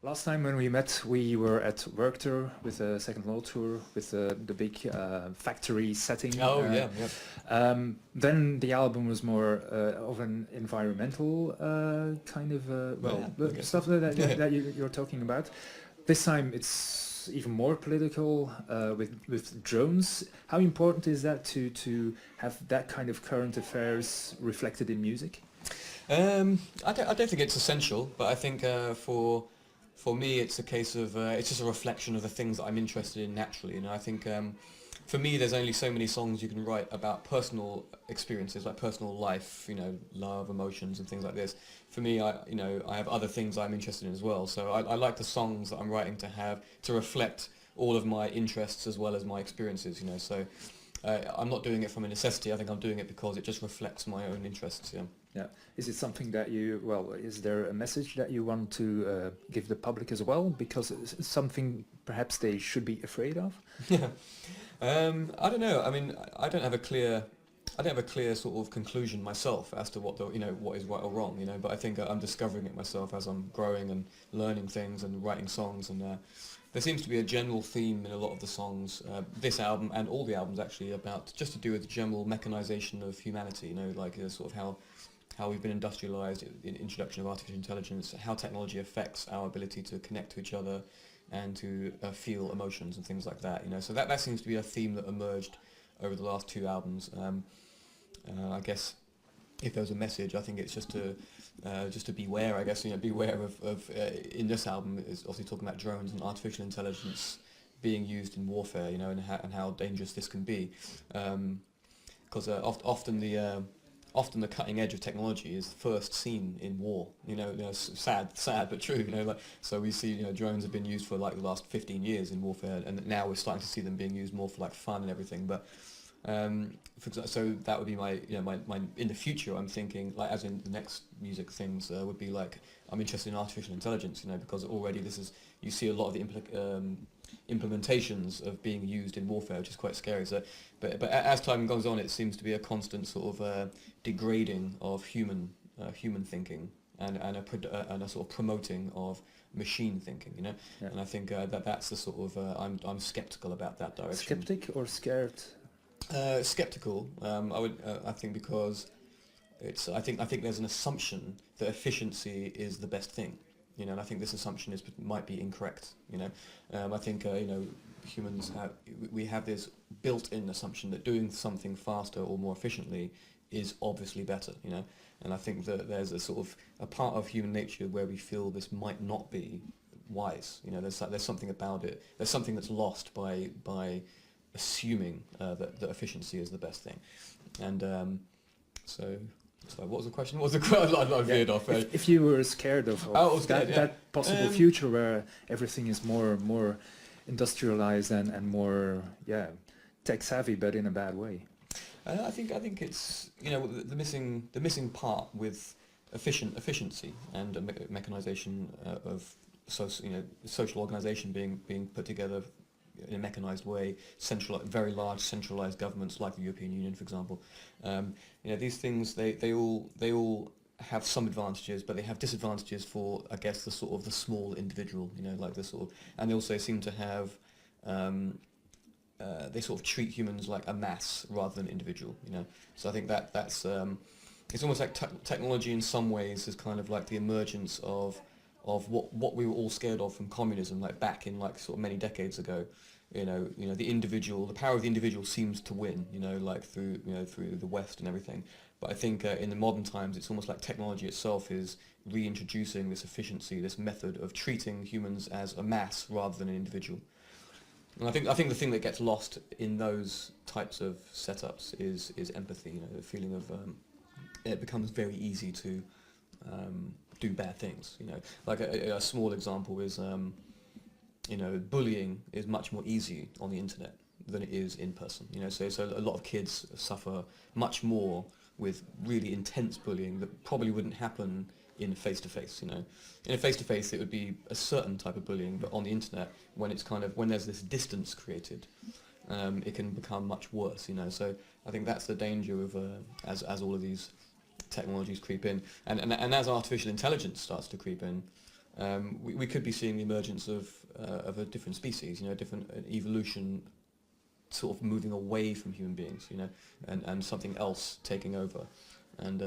Last time when we met, we were at Work Tour with a Second Law Tour with the big factory setting. Oh yeah, yeah. Then the album was more of an environmental kind of stuff that you're talking about. This time it's even more political with drones. How important is that to have that kind of current affairs reflected in music? I don't think it's essential, but I think for me it's a case of it's just a reflection of the things that I'm interested in naturally. I think for me there's only so many songs you can write about personal experiences, like personal life, love, emotions and things like this. For me, I have other things I'm interested in as well. So I like the songs that I'm writing to reflect all of my interests as well as my experiences. So I'm not doing it from a necessity. I think I'm doing it because it just reflects my own interests. Yeah. Yeah. Is it something that is there a message that you want to give the public as well? Because it's something perhaps they should be afraid of? Yeah. I don't know. I mean, I don't have a clear sort of conclusion myself as to what what is right or wrong. But I think I'm discovering it myself as I'm growing and learning things and writing songs. And there seems to be a general theme in a lot of the songs, this album and all the albums actually, about just to do with the general mechanization of humanity. Like sort of how we've been industrialized, in introduction of artificial intelligence, how technology affects our ability to connect to each other and to feel emotions and things like that. So that seems to be a theme that emerged over the last two albums. I guess if there was a message, I think it's just to beware. I guess beware of in this album is obviously talking about drones and artificial intelligence being used in warfare. And how dangerous this can be, because often the cutting edge of technology is first seen in war. Sad but true. So we see drones have been used for like the last 15 years in warfare, and now we're starting to see them being used more for like fun and everything. But so that would be my in the future. I'm thinking, like, as in the next music things would be like, I'm interested in artificial intelligence. Because already you see a lot of the implementations of being used in warfare, which is quite scary. So, but as time goes on, it seems to be a constant sort of degrading of human thinking and a sort of promoting of machine thinking. Yeah. And I think that's the sort of I'm skeptical about that direction. Skeptic or scared? Skeptical. I think because I think there's an assumption that efficiency is the best thing. And I think this assumption might be incorrect. I think humans have this built-in assumption that doing something faster or more efficiently is obviously better. And I think that there's a sort of a part of human nature where we feel this might not be wise. There's something about it. There's something that's lost by assuming that efficiency is the best thing. And so what was the question? What was the question? I veered off. If you were scared of that possible future where everything is more industrialized and more tech savvy, but in a bad way. I think it's the missing part with efficiency and mechanization of social organization being put together in a mechanized way, very large centralized governments like the European Union, for example. These things they all have some advantages, but they have disadvantages for, I guess, the sort of the small individual. Like the sort of, and they also seem to have they sort of treat humans like a mass rather than individual. So I think that's it's almost like technology in some ways is kind of like the emergence of what we were all scared of from communism, like back in like sort of many decades ago. The power of the individual seems to win, like through the West and everything. But I think in the modern times, it's almost like technology itself is reintroducing this efficiency, this method of treating humans as a mass rather than an individual. And I think the thing that gets lost in those types of setups is empathy. The feeling of it becomes very easy to do bad things. Like a small example is bullying is much more easy on the internet than it is in person. So a lot of kids suffer much more with really intense bullying that probably wouldn't happen in face-to-face. In a face-to-face it would be a certain type of bullying, but on the internet, when there's this distance created, it can become much worse. So I think that's the danger of as all of these technologies creep in, and as artificial intelligence starts to creep in, we could be seeing the emergence of a different species, you know, different evolution, sort of moving away from human beings, you know, and something else taking over. And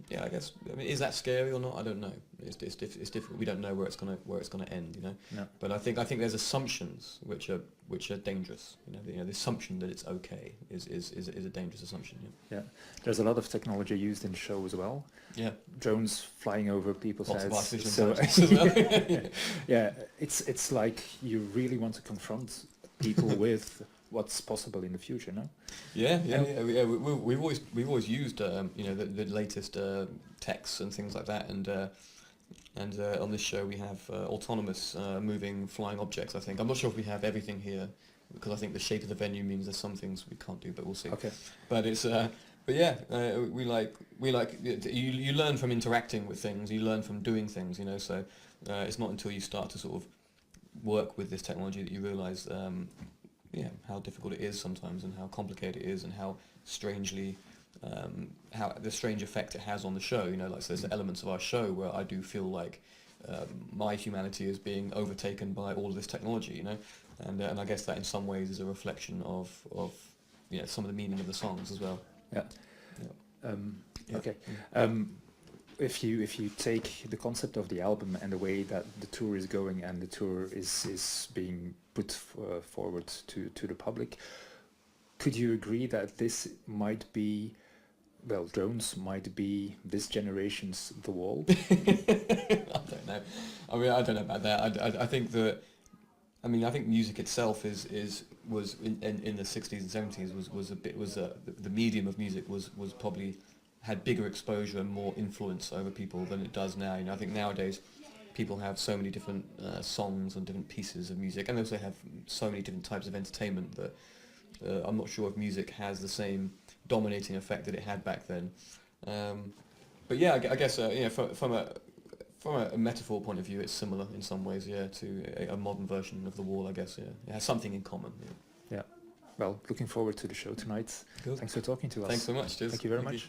yeah, I guess, I mean, is that scary or not? I don't know. It's difficult. We don't know where it's gonna end, you know. No. But I think there's assumptions which are dangerous. You know, the assumption that it's okay is a dangerous assumption. Yeah. Yeah. There's a lot of technology used in the show as well. Yeah. Drones flying over people's Lots of heads. artificial intelligence as well. Yeah. It's like you really want to confront people with what's possible in the future, no? Yeah. We've always used you know, the latest techs and things like that, and on this show we have autonomous moving flying objects. I think I'm not sure if we have everything here, because I think the shape of the venue means there's some things we can't do, but we'll see. Okay. But it's but yeah, we like you learn from interacting with things, you learn from doing things, you know. So it's not until you start to sort of work with this technology that you realise yeah, how difficult it is sometimes, and how complicated it is, and how strangely, how the strange effect it has on the show. You know, like, so there's elements of our show where I do feel like my humanity is being overtaken by all of this technology. You know, and I guess that in some ways is a reflection of you know, some of the meaning of the songs as well. Yeah. Okay. If you take the concept of the album and the way that the tour is going, and the tour is being put forward to the public, could you agree that this might be, well, drones might be this generation's The Wall? I don't know. I mean, I don't know about that. I think that, I mean, I think music itself was in the 60s and 70s the medium of music was probably had bigger exposure and more influence over people than it does now. You know, I think nowadays people have so many different songs and different pieces of music, and they also have so many different types of entertainment that I'm not sure if music has the same dominating effect that it had back then. But yeah, I guess you know, from a metaphor point of view, it's similar in some ways, yeah, to a modern version of The Wall, I guess. Yeah, it has something in common. Yeah. Yeah. Well, looking forward to the show tonight. Good. Thanks for talking to us. Thanks so much. Cheers. Thank you very much.